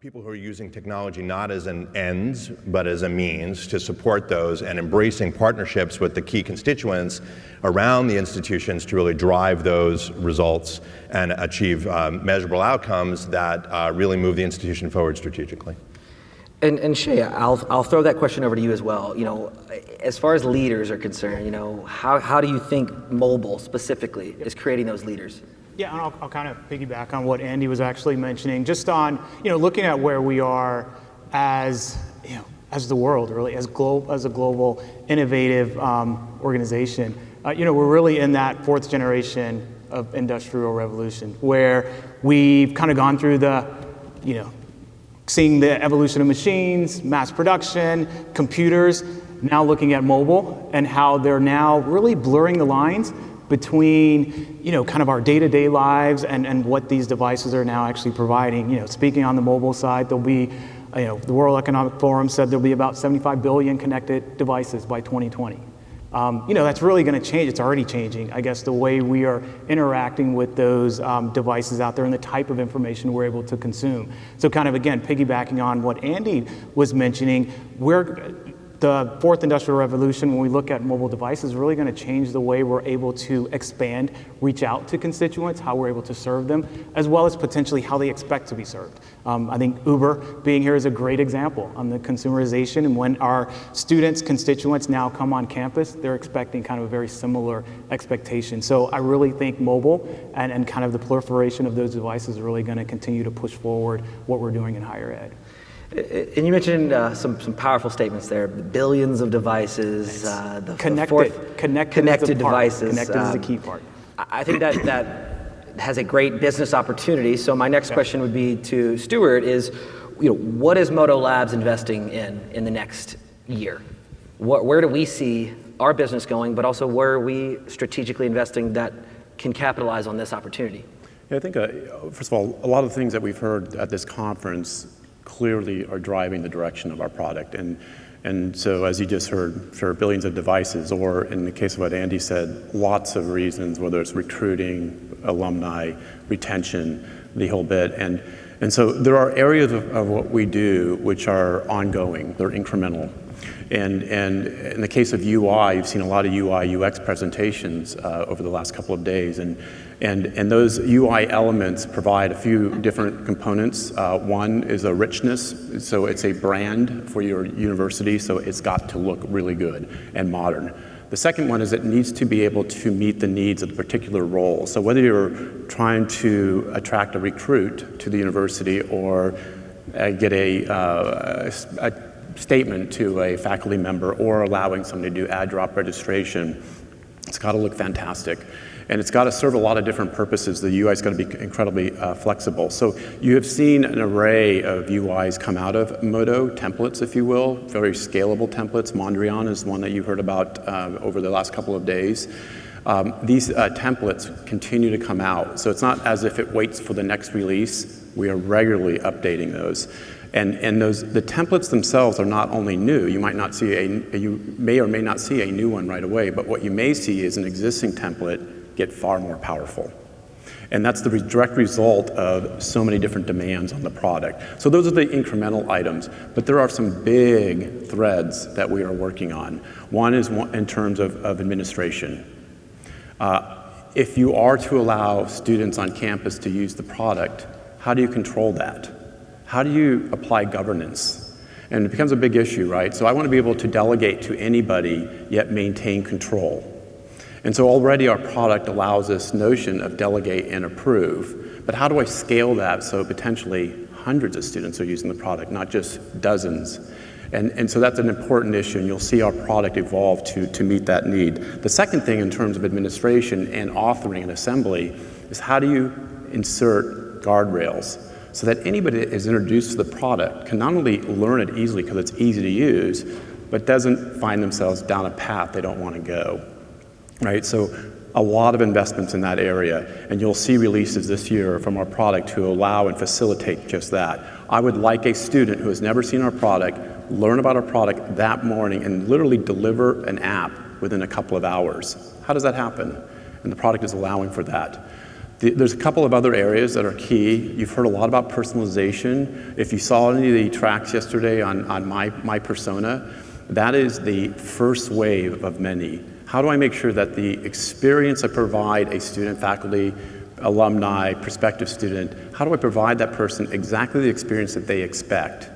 people who are using technology not as an ends, but as a means to support those, and embracing partnerships with the key constituents around the institutions to really drive those results and achieve measurable outcomes that really move the institution forward strategically. And Shay, I'll throw that question over to you as well. You know, as far as leaders are concerned, you know, how do you think mobile specifically is creating those leaders? Yeah, and I'll kind of piggyback on what Andy was actually mentioning, just on, you know, looking at where we are as, you know, as the world, really, as a global, innovative organization. You know, we're really in that fourth generation of industrial revolution, where we've kind of gone through the, you know, seeing the evolution of machines, mass production, computers, now looking at mobile and how they're now really blurring the lines between, you know, kind of our day-to-day lives and what these devices are now actually providing. You know, speaking on the mobile side, there'll be, you know, the World Economic Forum said there'll be about 75 billion connected devices by 2020. You know, that's really going to change. It's already changing, I guess, the way we are interacting with those devices out there and the type of information we're able to consume. So kind of, again, piggybacking on what Andy was mentioning, the fourth industrial revolution, when we look at mobile devices, is really going to change the way we're able to expand, reach out to constituents, how we're able to serve them, as well as potentially how they expect to be served. I think Uber being here is a great example on the consumerization, and when our students, constituents now come on campus, they're expecting kind of a very similar expectation. So I really think mobile and kind of the proliferation of those devices is really going to continue to push forward what we're doing in higher ed. And you mentioned some powerful statements there. Billions of devices, connected devices. Connected is the key part. I think that has a great business opportunity. So my next question would be to Stuart: is, you know, what is Modo Labs investing in the next year? Where do we see our business going, but also where are we strategically investing that can capitalize on this opportunity? Yeah, I think first of all, a lot of the things that we've heard at this conference clearly are driving the direction of our product. And so as you just heard, for billions of devices, or in the case of what Andy said, lots of reasons, whether it's recruiting, alumni, retention, the whole bit. And so there are areas of what we do which are ongoing, they're incremental. And in the case of UI, you've seen a lot of UI, UX presentations over the last couple of days. And those UI elements provide a few different components. One is a richness, so it's a brand for your university, so it's got to look really good and modern. The second one is it needs to be able to meet the needs of the particular role. So whether you're trying to attract a recruit to the university or get a statement to a faculty member or allowing somebody to do add drop registration, it's got to look fantastic. And it's got to serve a lot of different purposes. The UI is going to be incredibly flexible. So you have seen an array of UIs come out of Modo, templates, if you will, very scalable templates. Mondrian is one that you heard about over the last couple of days. These templates continue to come out. So it's not as if it waits for the next release. We are regularly updating those. And the templates themselves are not only new. You might not see you may or may not see a new one right away, but what you may see is an existing template get far more powerful. And that's the direct result of so many different demands on the product. So those are the incremental items, but there are some big threads that we are working on. One is in terms of administration. If you are to allow students on campus to use the product, how do you control that? How do you apply governance? And it becomes a big issue, right? So I want to be able to delegate to anybody, yet maintain control. And so already our product allows this notion of delegate and approve. But how do I scale that so potentially hundreds of students are using the product, not just dozens? And so that's an important issue, and you'll see our product evolve to meet that need. The second thing in terms of administration and authoring and assembly is how do you insert guardrails so that anybody that is introduced to the product can not only learn it easily because it's easy to use, but doesn't find themselves down a path they don't want to go. Right, so a lot of investments in that area, and you'll see releases this year from our product to allow and facilitate just that. I would like a student who has never seen our product learn about our product that morning and literally deliver an app within a couple of hours. How does that happen? And the product is allowing for that. There's a couple of other areas that are key. You've heard a lot about personalization. If you saw any of the tracks yesterday on my persona, that is the first wave of many. How do I make sure that the experience I provide a student, faculty, alumni, prospective student, how do I provide that person exactly the experience that they expect?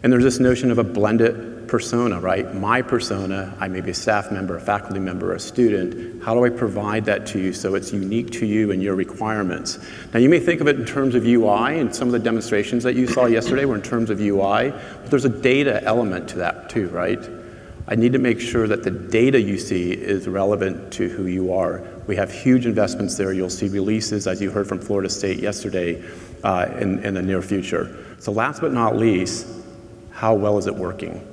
And there's this notion of a blended persona, right? My persona, I may be a staff member, a faculty member, a student. How do I provide that to you so it's unique to you and your requirements? Now, you may think of it in terms of UI, and some of the demonstrations that you saw yesterday were in terms of UI, but there's a data element to that too, right? I need to make sure that the data you see is relevant to who you are. We have huge investments there. You'll see releases, as you heard from Florida State yesterday, in the near future. So last but not least, how well is it working?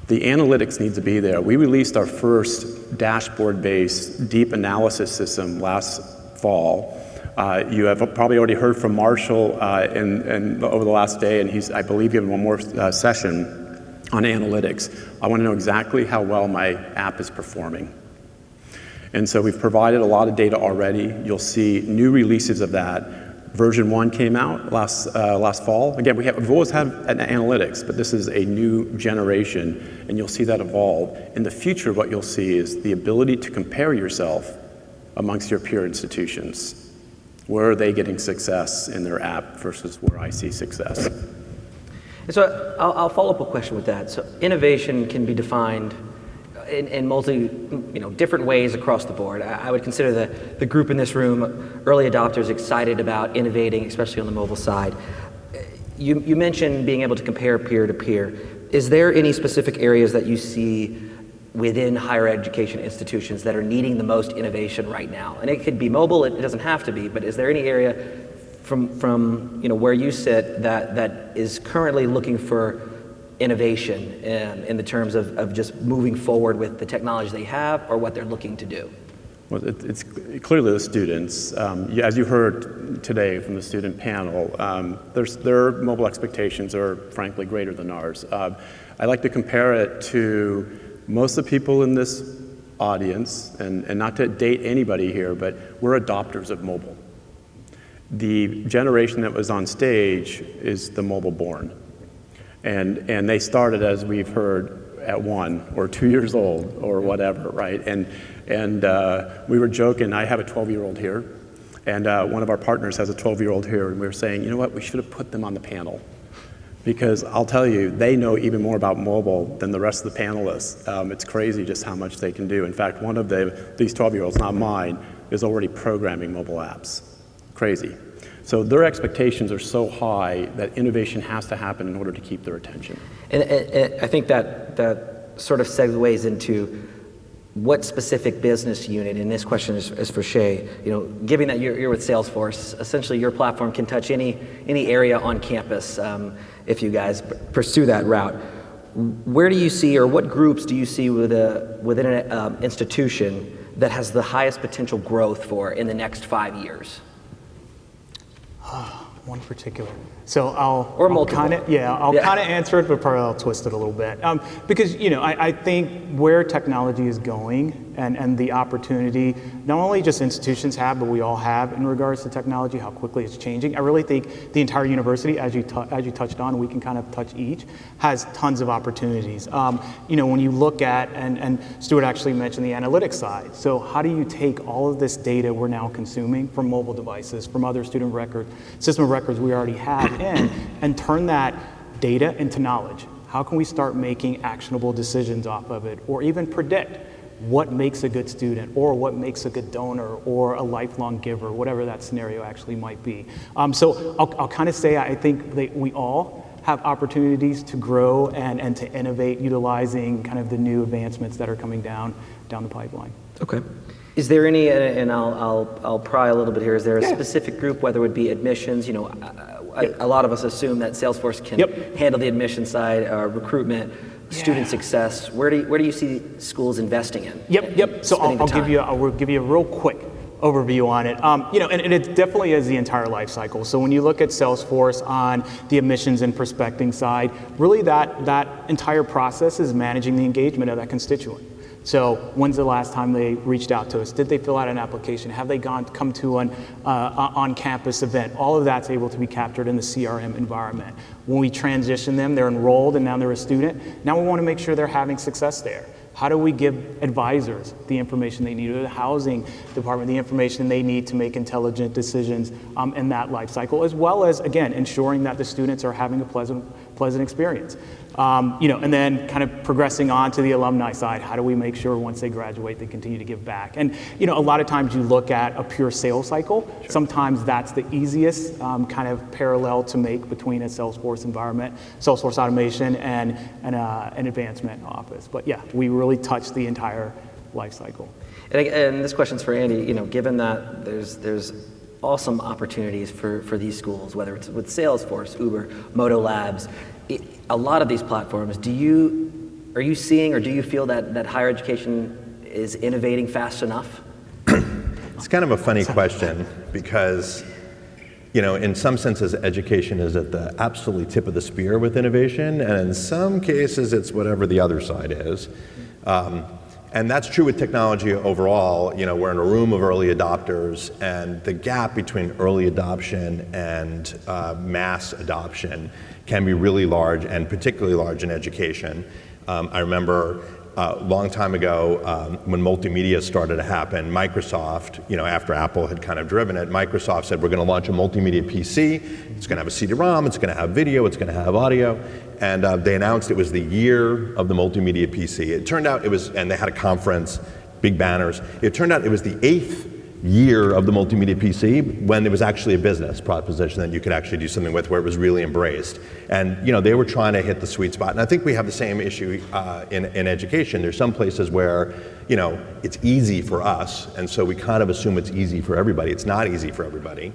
The analytics needs to be there. We released our first dashboard-based deep analysis system last fall. You have probably already heard from Marshall over the last day, and I believe, given one more session on analytics. I want to know exactly how well my app is performing. And so we've provided a lot of data already. You'll see new releases of that. Version 1 came out last fall. Again, we've always had an analytics, but this is a new generation, and you'll see that evolve. In the future, what you'll see is the ability to compare yourself amongst your peer institutions. Where are they getting success in their app versus where I see success? So I'll follow up a question with that. So innovation can be defined in different ways across the board. I would consider the group in this room early adopters excited about innovating, especially on the mobile side. You mentioned being able to compare peer to peer. Is there any specific areas that you see within higher education institutions that are needing the most innovation right now? And it could be mobile, it doesn't have to be, but is there any area from where you sit that is currently looking for innovation in the terms of just moving forward with the technology they have or what they're looking to do? Well, it's clearly the students. As you heard today from the student panel, their mobile expectations are frankly greater than ours. I like to compare it to most of the people in this audience, and not to date anybody here, but we're adopters of mobile. The generation that was on stage is the mobile born. And they started, as we've heard, at 1 or 2 years old or whatever, right? And we were joking, I have a 12-year-old here, and one of our partners has a 12-year-old here, and we were saying, you know what, we should have put them on the panel. Because I'll tell you, they know even more about mobile than the rest of the panelists. It's crazy just how much they can do. In fact, one of these 12-year-olds, not mine, is already programming mobile apps. Crazy. So their expectations are so high that innovation has to happen in order to keep their attention. And I think that sort of segues into what specific business unit, and this question is for Shay, given that you're with Salesforce, essentially your platform can touch any area on campus if you guys pursue that route. Where do you see, or what groups do you see within an institution that has the highest potential growth for in the next 5 years? One particular. So I'll kind of answer it, but probably I'll twist it a little bit. Because I think where technology is going and the opportunity, not only just institutions have, but we all have in regards to technology, how quickly it's changing. I really think the entire university, as you touched on, we can kind of touch each, has tons of opportunities. When you look at, and Stuart actually mentioned the analytics side. So how do you take all of this data we're now consuming from mobile devices, from other student records, system of records we already have in, and turn that data into knowledge? How can we start making actionable decisions off of it, or even predict what makes a good student, or what makes a good donor, or a lifelong giver, whatever that scenario actually might be. So I'll kind of say I think that we all have opportunities to grow and to innovate, utilizing kind of the new advancements that are coming down the pipeline. Okay. Is there any, and I'll pry a little bit here, is there a specific group, whether it would be admissions, a lot of us assume that Salesforce can handle the admission side, recruitment, student success. Where do you see schools investing in? Yep. So I'll give you a real quick overview on it. And it definitely is the entire life cycle. So when you look at Salesforce on the admissions and prospecting side, really that entire process is managing the engagement of that constituent. So when's the last time they reached out to us? Did they fill out an application? Have they come to an on-campus event? All of that's able to be captured in the CRM environment. When we transition them, they're enrolled and now they're a student. Now we want to make sure they're having success there. How do we give advisors the information they need, or the housing department the information they need to make intelligent decisions in that life cycle, as well as, again, ensuring that the students are having a pleasant experience. And then kind of progressing on to the alumni side, how do we make sure once they graduate they continue to give back? And a lot of times you look at a pure sales cycle. Sure. Sometimes that's the easiest kind of parallel to make between a Salesforce environment, Salesforce automation, and an advancement office. But yeah, we really touch the entire life cycle. And this question's for Andy. Given that there's awesome opportunities for these schools, whether it's with Salesforce, Uber, Modo Labs, a lot of these platforms, are you seeing or do you feel that higher education is innovating fast enough? It's kind of a funny question because, in some senses, education is at the absolutely tip of the spear with innovation, and in some cases, it's whatever the other side is. And that's true with technology overall. We're in a room of early adopters, and the gap between early adoption and mass adoption can be really large, and particularly large in education. I remember a long time ago when multimedia started to happen, Microsoft, after Apple had kind of driven it, Microsoft said, we're going to launch a multimedia PC. It's going to have a CD-ROM, it's going to have video, it's going to have audio. And they announced it was the year of the multimedia PC. It turned out it was, and they had a conference, big banners. It turned out it was the 8th year of the multimedia PC when it was actually a business proposition that you could actually do something with, where it was really embraced. And they were trying to hit the sweet spot. And I think we have the same issue in education. There's some places where it's easy for us, and so we kind of assume it's easy for everybody. It's not easy for everybody.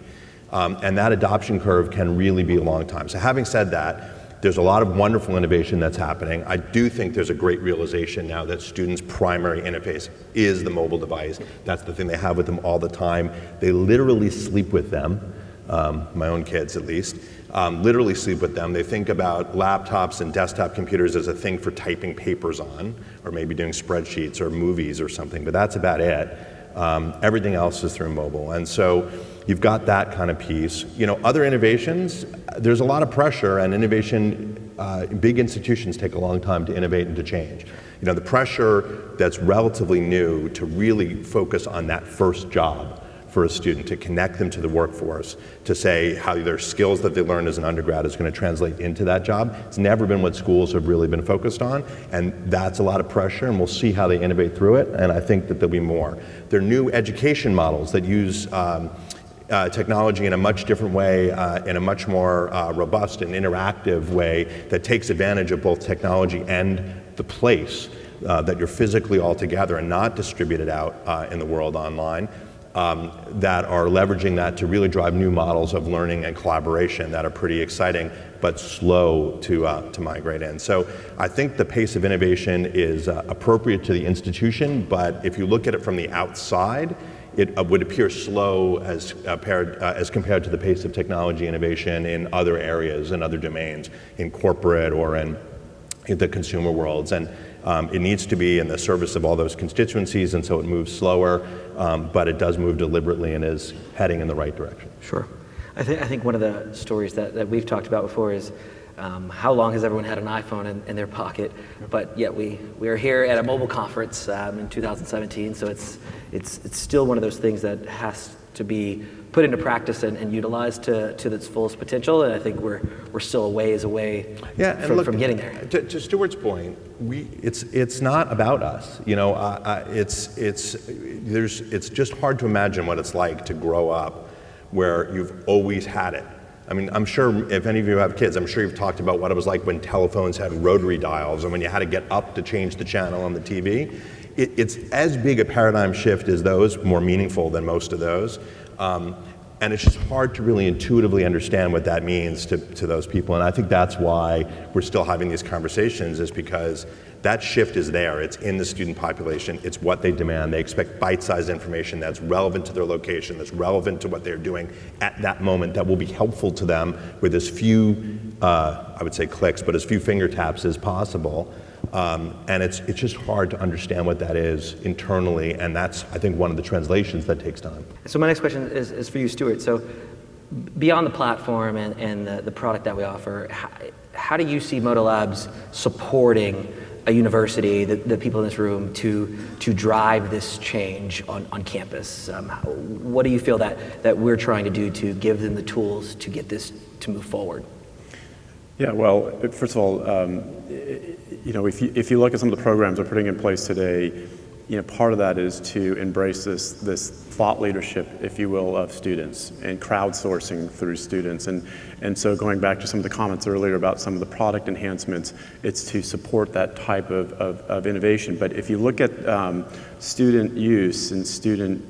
And that adoption curve can really be a long time. So having said that, there's a lot of wonderful innovation that's happening. I do think there's a great realization now that students' primary interface is the mobile device. That's the thing they have with them all the time. They literally sleep with them, my own kids at least, literally sleep with them. They think about laptops and desktop computers as a thing for typing papers on, or maybe doing spreadsheets or movies or something, but that's about it. Everything else is through mobile. And so you've got that kind of piece. Other innovations, there's a lot of pressure, and innovation, big institutions take a long time to innovate and to change. The pressure that's relatively new to really focus on that first job for a student, to connect them to the workforce, to say how their skills that they learned as an undergrad is going to translate into that job. It's never been what schools have really been focused on, and that's a lot of pressure, and we'll see how they innovate through it, and I think that there'll be more. There are new education models that use technology in a much different way, in a much more robust and interactive way that takes advantage of both technology and the place that you're physically all together and not distributed out in the world online. That are leveraging that to really drive new models of learning and collaboration that are pretty exciting, but slow to migrate in. So I think the pace of innovation is appropriate to the institution, but if you look at it from the outside, it would appear slow as compared to the pace of technology innovation in other areas and other domains, in corporate or in the consumer worlds. And it needs to be in the service of all those constituencies, and so it moves slower, but it does move deliberately and is heading in the right direction. Sure. I think one of the stories that we've talked about before is how long has everyone had an iPhone in their pocket, but yet we are here at a mobile conference in 2017, so it's still one of those things that has to be put into practice and utilized to its fullest potential, and I think we're still a ways away from getting there. To Stuart's point, it's not about us. It's just hard to imagine what it's like to grow up where you've always had it. I mean, I'm sure if any of you have kids, I'm sure you've talked about what it was like when telephones had rotary dials and when you had to get up to change the channel on the TV. It's as big a paradigm shift as those, more meaningful than most of those. And it's just hard to really intuitively understand what that means to those people. And I think that's why we're still having these conversations, is because that shift is there. It's in the student population. It's what they demand. They expect bite-sized information that's relevant to their location, that's relevant to what they're doing at that moment, that will be helpful to them with as few, I would say clicks, but as few finger taps as possible. And it's just hard to understand what that is internally, and that's, I think, one of the translations that takes time. So my next question is for you, Stuart. So beyond the platform and the product that we offer, how do you see Modo Labs supporting a university, the people in this room, to drive this change on campus? What do you feel that we're trying to do to give them the tools to get this to move forward? Yeah, well, first of all, if you look at some of the programs we're putting in place today, part of that is to embrace this thought leadership, if you will, of students and crowdsourcing through students. And so going back to some of the comments earlier about some of the product enhancements, it's to support that type of innovation. But if you look at student use and student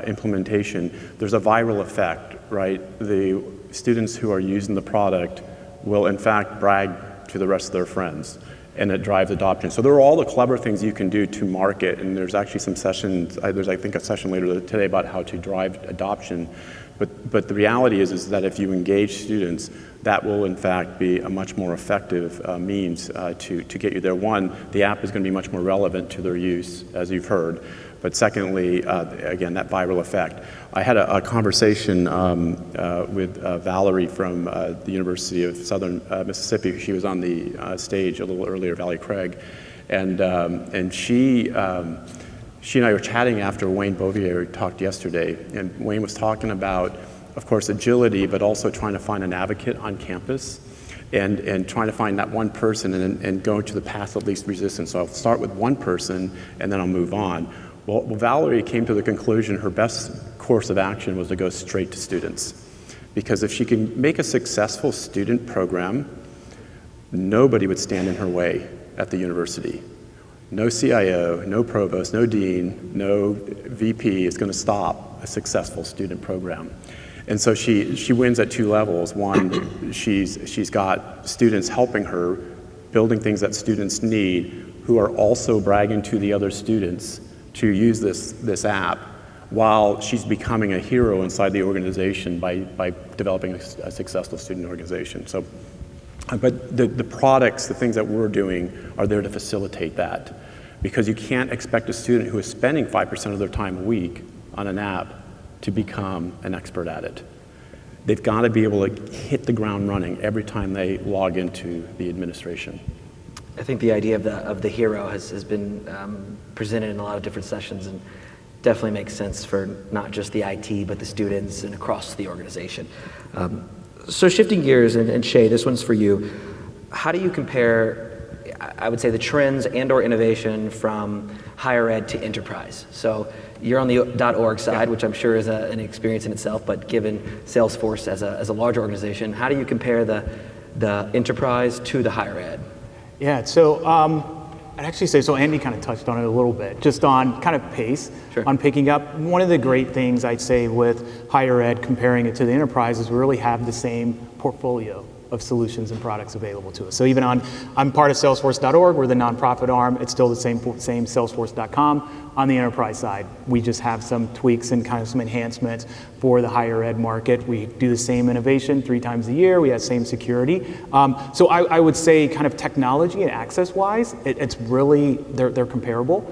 implementation, there's a viral effect, right? The students who are using the product will in fact brag to the rest of their friends, and it drives adoption. So there are all the clever things you can do to market, and there's actually some sessions, there's I think a session later today about how to drive adoption. But the reality is that if you engage students, that will in fact be a much more effective means to get you there. One, the app is going to be much more relevant to their use, as you've heard. But secondly, again, that viral effect. I had a conversation with Valerie from the University of Southern Mississippi. She was on the stage a little earlier, Valerie Craig, and she and I were chatting after Wayne Bovier talked yesterday, and Wayne was talking about, of course, agility, but also trying to find an advocate on campus. And trying to find that one person and going to the path of least resistance. So I'll start with one person and then I'll move on. Well, Valerie came to the conclusion her best course of action was to go straight to students. Because if she can make a successful student program, nobody would stand in her way at the university. No CIO, no provost, no dean, no VP is going to stop a successful student program. And so she wins at two levels. One, she's got students helping her, building things that students need, who are also bragging to the other students to use this app, while she's becoming a hero inside the organization by developing a successful student organization. So, but the products, the things that we're doing, are there to facilitate that, because you can't expect a student who is spending 5% of their time a week on an app to become an expert at it. They've got to be able to hit the ground running every time they log into the administration. I think the idea of the hero has been presented in a lot of different sessions, and definitely makes sense for not just the IT, but the students and across the organization. So shifting gears, and Shay, this one's for you. How do you compare, I would say, the trends and/or innovation from higher ed to enterprise? So you're on the .org side, which I'm sure is an experience in itself, but given Salesforce as a large organization, how do you compare the enterprise to the higher ed? Yeah, so I'd actually say, so Andy kind of touched on it a little bit, just on kind of pace, Sure. on picking up. One of the great things I'd say with higher ed, comparing it to the enterprise, is we really have the same portfolio of solutions and products available to us. So even I'm part of Salesforce.org, we're the nonprofit arm, it's still the same Salesforce.com. On the enterprise side, we just have some tweaks and kind of some enhancements for the higher ed market. We do the same innovation 3 times a year, we have same security. So I would say kind of technology and access-wise, it's really, they're comparable.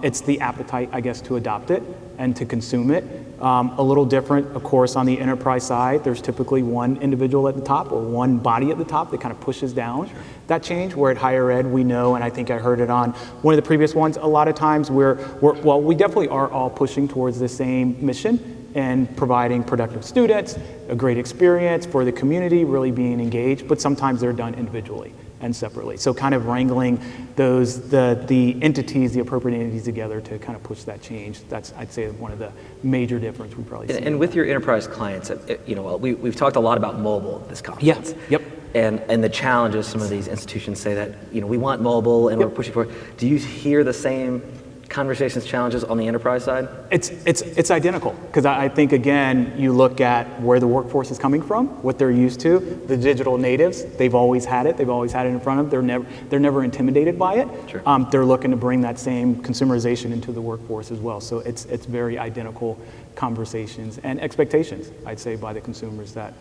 It's the appetite, I guess, to adopt it and to consume it. A little different, of course, on the enterprise side. There's typically one individual at the top or one body at the top that kind of pushes down that change, where at higher ed we know, and I think I heard it on one of the previous ones, a lot of times we definitely are all pushing towards the same mission and providing productive students, a great experience for the community, really being engaged, but sometimes they're done individually and separately. So kind of wrangling the entities, the appropriate entities together to kind of push that change. That's, I'd say, one of the major difference we probably see. And with your enterprise clients, we've talked a lot about mobile at this conference. Yeah. Yep. And the challenges some of these institutions say that, we want mobile and we're pushing for it. Do you hear the same conversations, challenges on the enterprise side? It's identical, because I think, again, you look at where the workforce is coming from, what they're used to, the digital natives, they've always had it in front of them, they're never intimidated by it. Sure. They're looking to bring that same consumerization into the workforce as well. So it's very identical conversations and expectations, I'd say, by the consumers that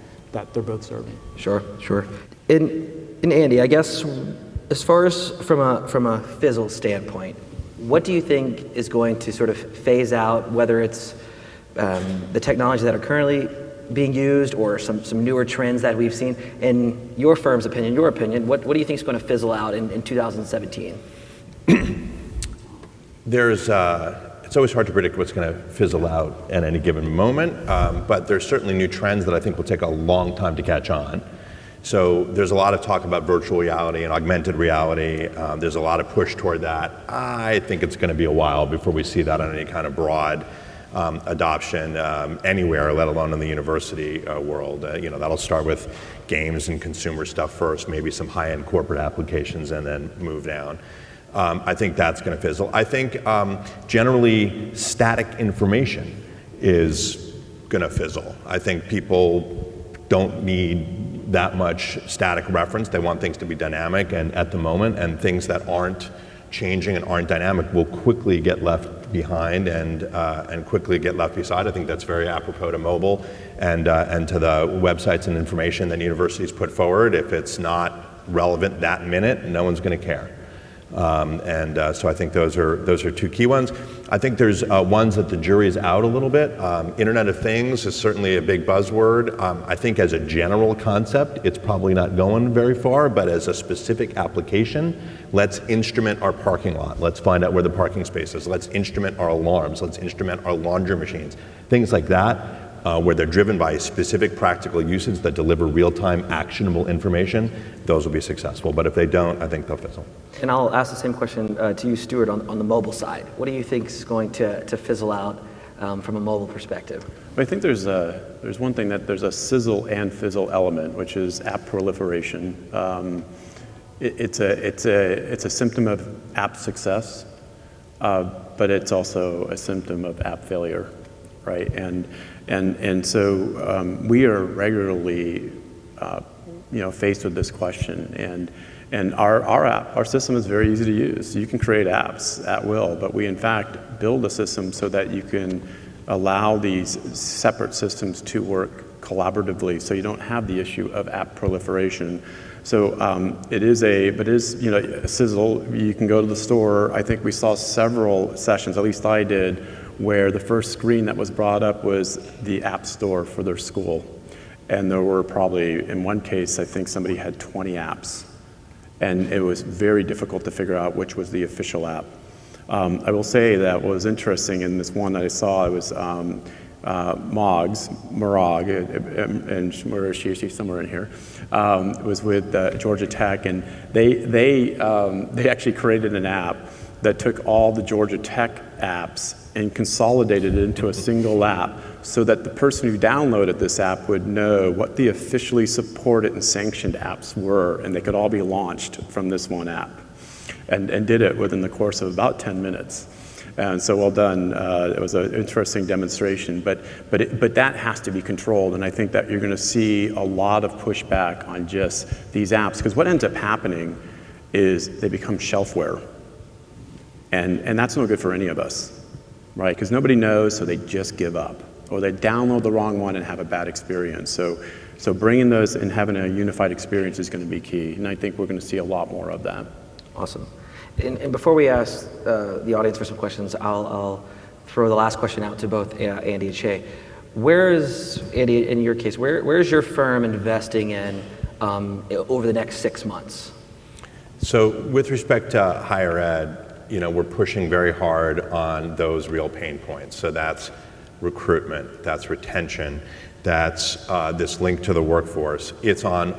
they're both serving. Sure. And Andy, I guess As far as from a Fizzle standpoint, what do you think is going to sort of phase out, whether it's the technology that are currently being used or some newer trends that we've seen? In your firm's opinion, what do you think is going to fizzle out in 2017? It's always hard to predict what's going to fizzle out at any given moment, but there's certainly new trends that I think will take a long time to catch on. So there's a lot of talk about virtual reality and augmented reality. There's a lot of push toward that. I think it's going to be a while before we see that on any kind of broad adoption anywhere, let alone in the university world. That'll start with games and consumer stuff first, maybe some high-end corporate applications, and then move down. I think that's going to fizzle. I think generally static information is going to fizzle. I think people don't need that much static reference. They want things to be dynamic and at the moment, and things that aren't changing and aren't dynamic will quickly get left behind and quickly get left beside. I think that's very apropos to mobile and to the websites and information that universities put forward. If it's not relevant that minute, no one's going to care. So I think those are two key ones. I think there's ones that the jury's out a little bit. Internet of Things is certainly a big buzzword. I think as a general concept, it's probably not going very far, but as a specific application, let's instrument our parking lot. Let's find out where the parking space is. Let's instrument our alarms. Let's instrument our laundry machines. Things like that. Where they're driven by specific practical usage that deliver real-time actionable information, those will be successful. But if they don't, I think they'll fizzle. And I'll ask the same question to you, Stuart, on the mobile side. What do you think is going to fizzle out from a mobile perspective? I think there's one thing that there's a sizzle and fizzle element, which is app proliferation. It's a symptom of app success, but it's also a symptom of app failure, right? And so we are regularly, faced with this question. And our system is very easy to use. You can create apps at will, but we in fact build a system so that you can allow these separate systems to work collaboratively, so you don't have the issue of app proliferation. So it is Sizzle. You can go to the store. I think we saw several sessions, at least I did, where the first screen that was brought up was the app store for their school. And there were probably, in one case, I think somebody had 20 apps. And it was very difficult to figure out which was the official app. I will say that what was interesting in this one that I saw, it was Morag, and where is she? She's somewhere in here. It was with Georgia Tech, and they actually created an app that took all the Georgia Tech apps and consolidated it into a single app so that the person who downloaded this app would know what the officially supported and sanctioned apps were, and they could all be launched from this one app, and did it within the course of about 10 minutes. And so well done. It was an interesting demonstration, but that has to be controlled, and I think that you're going to see a lot of pushback on just these apps, because what ends up happening is they become shelfware. And that's no good for any of us, right? Because nobody knows, so they just give up. Or they download the wrong one and have a bad experience. So bringing those and having a unified experience is going to be key. And I think we're going to see a lot more of that. Awesome. And before we ask the audience for some questions, I'll throw the last question out to both Andy and Shay. Where is, Andy, in your case, where is your firm investing in over the next 6 months? So with respect to higher ed, we're pushing very hard on those real pain points. So that's recruitment, that's retention, that's this link to the workforce. It's on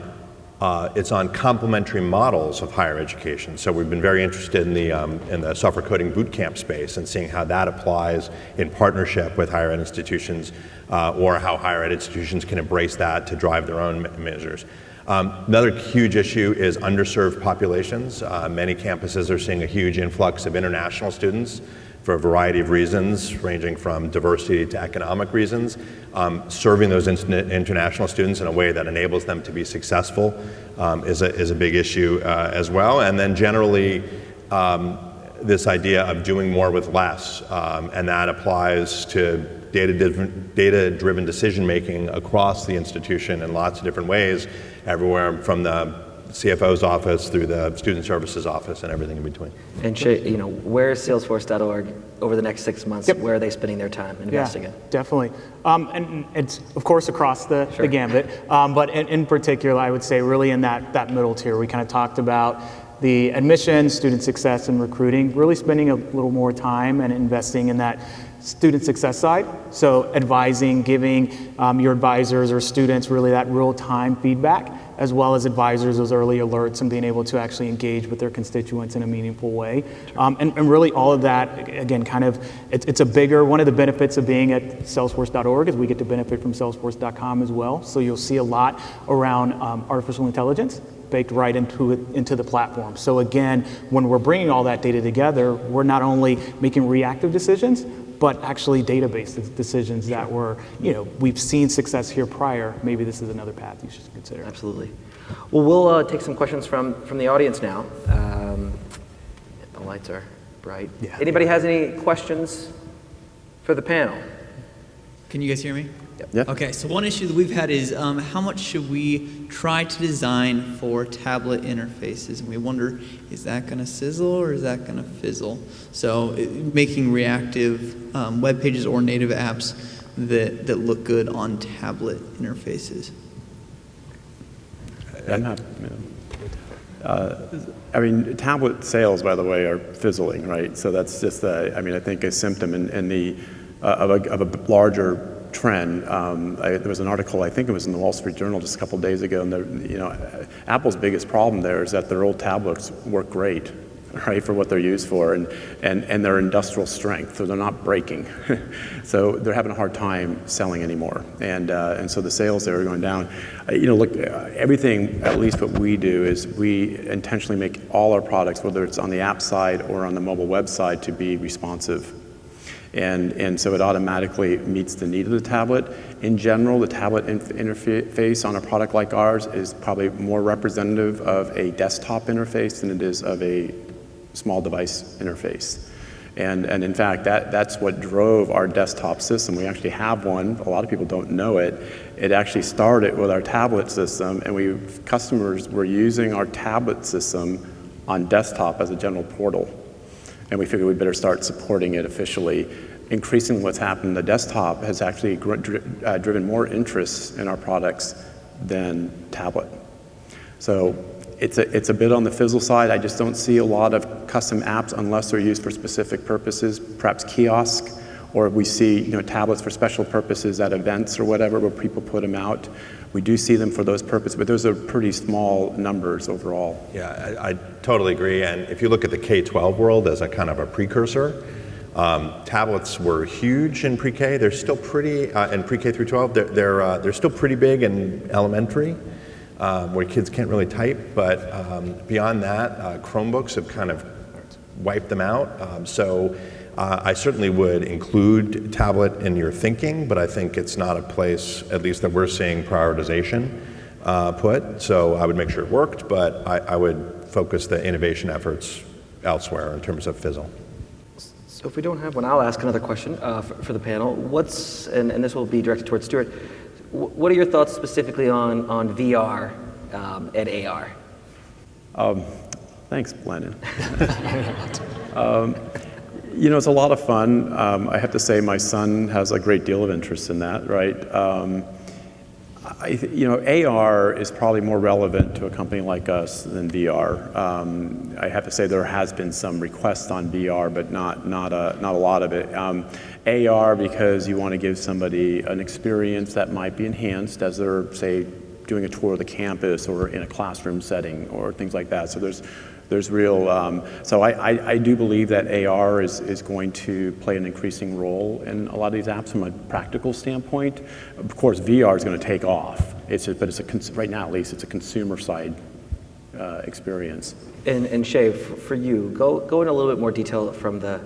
complementary models of higher education. So we've been very interested in the software coding bootcamp space and seeing how that applies in partnership with higher ed institutions, or how higher ed institutions can embrace that to drive their own measures. Another huge issue is underserved populations. Many campuses are seeing a huge influx of international students for a variety of reasons, ranging from diversity to economic reasons. Serving those international students in a way that enables them to be successful is a big issue as well. And then generally, this idea of doing more with less, and that applies to data-driven decision-making across the institution in lots of different ways, everywhere from the CFO's office through the student services office and everything in between. And where is Salesforce.org over the next 6 months? Yep. Where are they spending their time investing in? Definitely. And it's, of course, across the gambit. But in particular, I would say really in that middle tier, we kind of talked about the admissions, student success, and recruiting, really spending a little more time and investing in that student success side. So advising, giving your advisors or students really that real-time feedback, as well as advisors those early alerts and being able to actually engage with their constituents in a meaningful way. And really all of that, again, kind of, it's a bigger, one of the benefits of being at Salesforce.org is we get to benefit from Salesforce.com as well. So you'll see a lot around artificial intelligence baked right into the platform. So again, when we're bringing all that data together, we're not only making reactive decisions, but actually database decisions that were, we've seen success here prior. Maybe this is another path you should consider. Absolutely. Well, we'll take some questions from the audience now. The lights are bright. Yeah. Anybody has any questions for the panel? Can you guys hear me? Yeah. Okay, so one issue that we've had is how much should we try to design for tablet interfaces? And we wonder, is that going to sizzle or is that going to fizzle? So making reactive web pages or native apps that look good on tablet interfaces. I'm not, I mean, tablet sales, by the way, are fizzling, right? So that's just, I think a symptom of a larger trend. There was an article, I think it was in the Wall Street Journal just a couple days ago, and Apple's biggest problem there is that their old tablets work great, right, for what they're used for, and they're industrial strength, so they're not breaking. So they're having a hard time selling anymore, and so the sales there are going down. Look, everything, at least what we do, is we intentionally make all our products, whether it's on the app side or on the mobile web side, to be responsive. And so it automatically meets the need of the tablet. In general, the tablet interface on a product like ours is probably more representative of a desktop interface than it is of a small device interface. And in fact, that's what drove our desktop system. We actually have one. A lot of people don't know it. It actually started with our tablet system, and customers were using our tablet system on desktop as a general portal. And we figured we'd better start supporting it officially. Increasingly, what's happened, the desktop has actually driven more interest in our products than tablet. So it's a bit on the Fizzle side. I just don't see a lot of custom apps unless they're used for specific purposes, perhaps kiosk, or we see tablets for special purposes at events or whatever where people put them out. We do see them for those purposes, but those are pretty small numbers overall. Yeah, I totally agree. And if you look at the K-12 world as a kind of a precursor, tablets were huge in pre-K. They're still pretty, in pre-K through 12, they're still pretty big in elementary, where kids can't really type. But beyond that, Chromebooks have kind of wiped them out. So I certainly would include tablet in your thinking, but I think it's not a place, at least that we're seeing prioritization put. So I would make sure it worked, but I would focus the innovation efforts elsewhere in terms of Fizzle. So if we don't have one, I'll ask another question for the panel. And this will be directed towards Stuart, what are your thoughts specifically on VR and AR? Thanks, Blennon. It's a lot of fun. I have to say my son has a great deal of interest in that, right? AR is probably more relevant to a company like us than VR. I have to say there has been some requests on VR, but not a lot of it. AR because you want to give somebody an experience that might be enhanced as they're, say, doing a tour of the campus or in a classroom setting or things like that. So there's real, so I do believe that AR is going to play an increasing role in a lot of these apps from a practical standpoint. Of course, VR is going to take off. Right now at least, it's a consumer side experience. And Shay, for you, go in a little bit more detail from the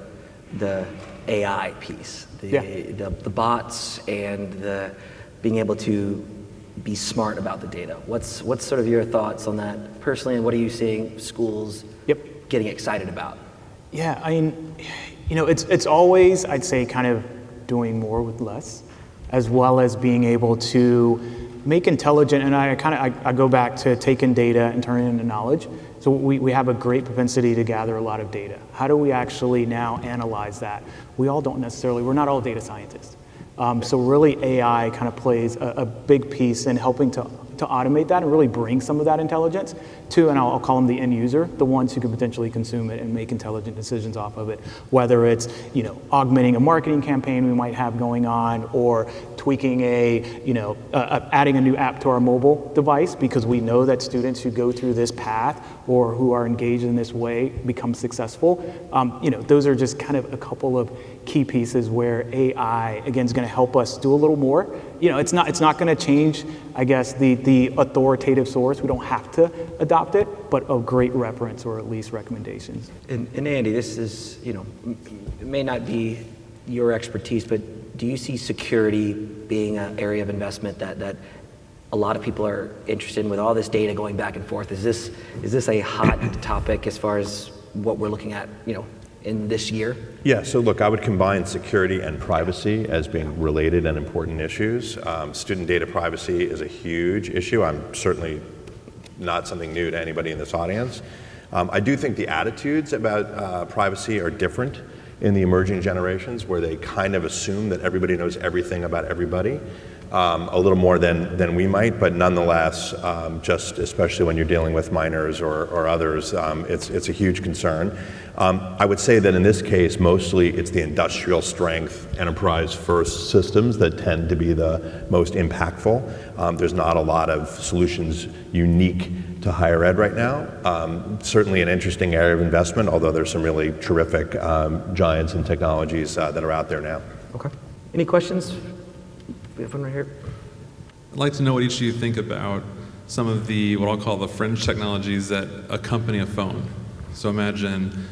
AI piece, the bots and the being able to be smart about the data. What's sort of your thoughts on that personally, and what are you seeing schools getting excited about? Yeah, I mean, it's always, I'd say, kind of doing more with less, as well as being able to make intelligent, and I go back to taking data and turning it into knowledge. So we have a great propensity to gather a lot of data. How do we actually now analyze that? We're not all data scientists. So really AI kind of plays a big piece in helping to automate that and really bring some of that intelligence to, and I'll call them the end user, the ones who can potentially consume it and make intelligent decisions off of it. Whether it's, augmenting a marketing campaign we might have going on, or tweaking adding a new app to our mobile device, because we know that students who go through this path or who are engaged in this way become successful. Those are just kind of a couple of key pieces where AI, again, is going to help us do a little more. It's not going to change, I guess, the authoritative source. We don't have to adopt it, but a great reference or at least recommendations. And Andy, this is, it may not be your expertise, but do you see security being an area of investment that a lot of people are interested in with all this data going back and forth? Is this a hot topic as far as what we're looking at, in this year? Yeah, so look, I would combine security and privacy as being related and important issues. Student data privacy is a huge issue. I'm certainly not something new to anybody in this audience. I do think the attitudes about privacy are different in the emerging generations, where they kind of assume that everybody knows everything about everybody, a little more than we might, but nonetheless, just especially when you're dealing with minors or others, it's a huge concern. I would say that in this case, mostly it's the industrial strength, enterprise first systems that tend to be the most impactful. There's not a lot of solutions unique to higher ed right now. Certainly an interesting area of investment, although there's some really terrific giants and technologies that are out there now. Okay. Any questions? We have one right here. I'd like to know what each of you think about some of the, what I'll call the fringe technologies that accompany a phone. So imagine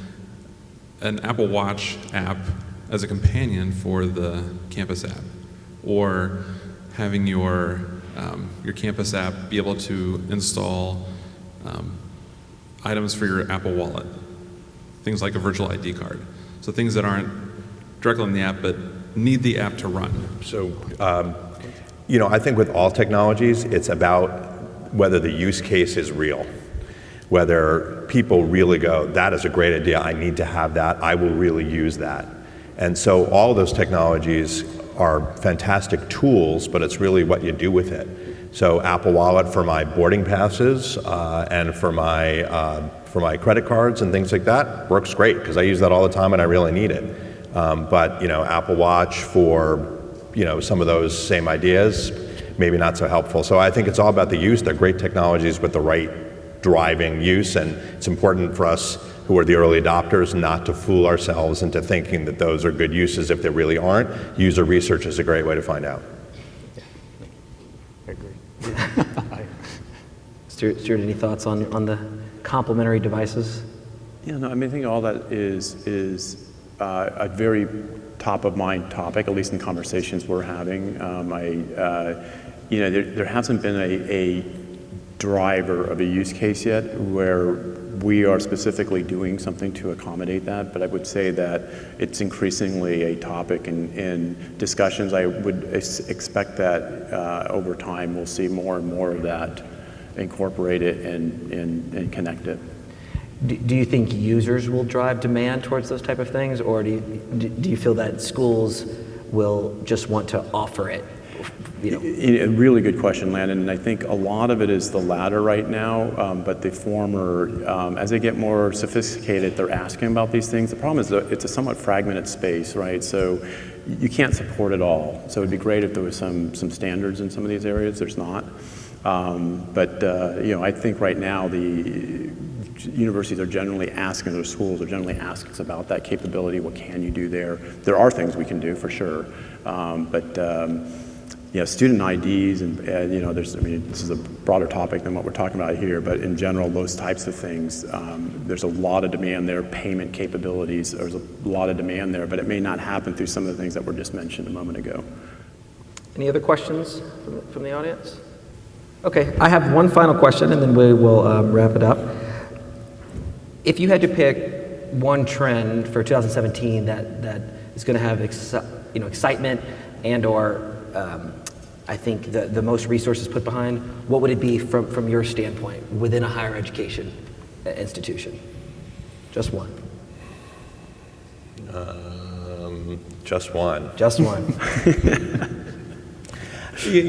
an Apple Watch app as a companion for the campus app, or having your campus app be able to install items for your Apple Wallet, things like a virtual ID card. So things that aren't directly in the app, but need the app to run. So, I think with all technologies, it's about whether the use case is real, whether people really go, that is a great idea, I need to have that, I will really use that. And so all those technologies are fantastic tools, but it's really what you do with it. So Apple Wallet for my boarding passes and for my credit cards and things like that works great, because I use that all the time and I really need it. But Apple Watch for some of those same ideas, maybe not so helpful. So I think it's all about the use. They're great technologies with the right driving use, and it's important for us who are the early adopters not to fool ourselves into thinking that those are good uses if they really aren't. User research is a great way to find out. I agree. Stuart, any thoughts on the complementary devices? Yeah, no, I think all that is a very top of mind topic, at least in conversations we're having. There hasn't been a driver of a use case yet where we are specifically doing something to accommodate that, but I would say that it's increasingly a topic in discussions. I would expect that over time we'll see more and more of that incorporated and connected. Do you think users will drive demand towards those type of things, or do you feel that schools will just want to offer it? A really good question, Landon, and I think a lot of it is the latter right now, but the former, as they get more sophisticated, they're asking about these things. The problem is that it's a somewhat fragmented space, right? So you can't support it all. So it'd be great if there was some standards in some of these areas. There's not. I think right now the universities are generally asking, or schools are generally asking us about that capability. What can you do there? There are things we can do for sure, student IDs and this is a broader topic than what we're talking about here, but in general, those types of things, there's a lot of demand there. Payment capabilities, there's a lot of demand there, but it may not happen through some of the things that were just mentioned a moment ago. Any other questions from the audience? Okay, I have one final question, and then we will wrap it up. If you had to pick one trend for 2017 that is going to have excitement and/or I think the most resources put behind, what would it be from your standpoint within a higher education institution? Just one. Just one. Just one.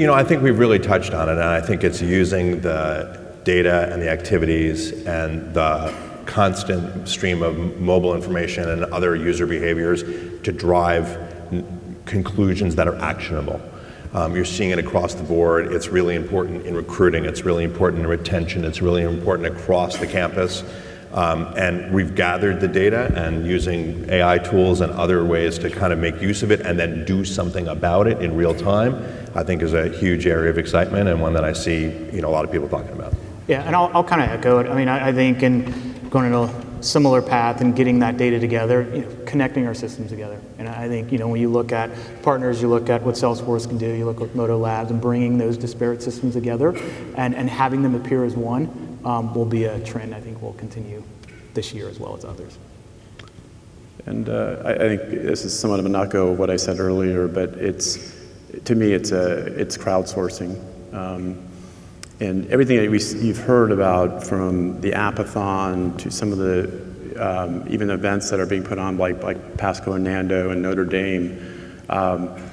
I think we've really touched on it, and I think it's using the data and the activities and the constant stream of mobile information and other user behaviors to drive conclusions that are actionable. You're seeing it across the board. It's really important in recruiting. It's really important in retention. It's really important across the campus. And we've gathered the data and using AI tools and other ways to kind of make use of it and then do something about it in real time, I think is a huge area of excitement and one that I see a lot of people talking about. Yeah, and I'll kind of echo it. I mean, I think in going in a similar path and getting that data together, connecting our systems together. And I think, when you look at partners, you look at what Salesforce can do, you look at Modo Labs, and bringing those disparate systems together and having them appear as one will be a trend I think will continue this year as well as others. And I think this is somewhat of an echo of what I said earlier, but to me it's crowdsourcing. And everything that you've heard about, from the Apathon to some of the even events that are being put on like Pasco and Nando and Notre Dame,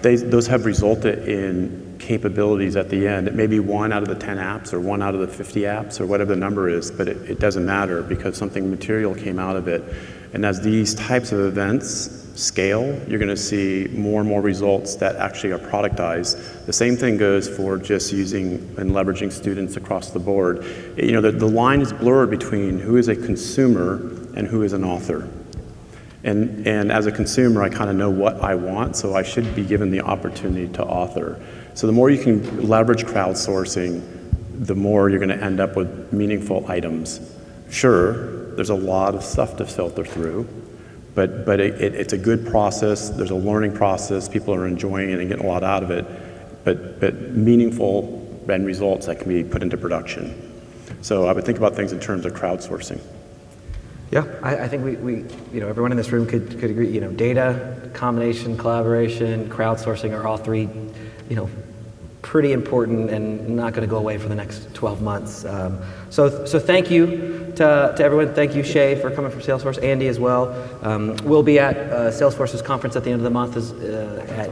those have resulted in capabilities at the end. It may be 1 out of the 10 apps or 1 out of the 50 apps or whatever the number is, but it doesn't matter because something material came out of it. And as these types of events scale, you're going to see more and more results that actually are productized. The same thing goes for just using and leveraging students across the board. The line is blurred between who is a consumer and who is an author. And as a consumer, I kind of know what I want, so I should be given the opportunity to author. So the more you can leverage crowdsourcing, the more you're going to end up with meaningful items. Sure, there's a lot of stuff to filter through, but it's a good process. There's a learning process. People are enjoying it and getting a lot out of it, but meaningful end results that can be put into production. So I would think about things in terms of crowdsourcing. Yeah, I think we everyone in this room could agree. Data, combination, collaboration, crowdsourcing are all three, pretty important and not going to go away for the next 12 months. So thank you to everyone. Thank you, Shay, for coming from Salesforce. Andy as well. We'll be at Salesforce's conference at the end of the month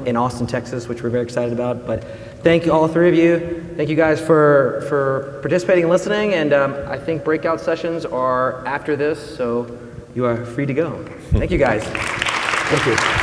in Austin, Texas, which we're very excited about. But thank you, all three of you. Thank you guys for participating and listening. And I think breakout sessions are after this, so you are free to go. Thank you, guys. Thank you.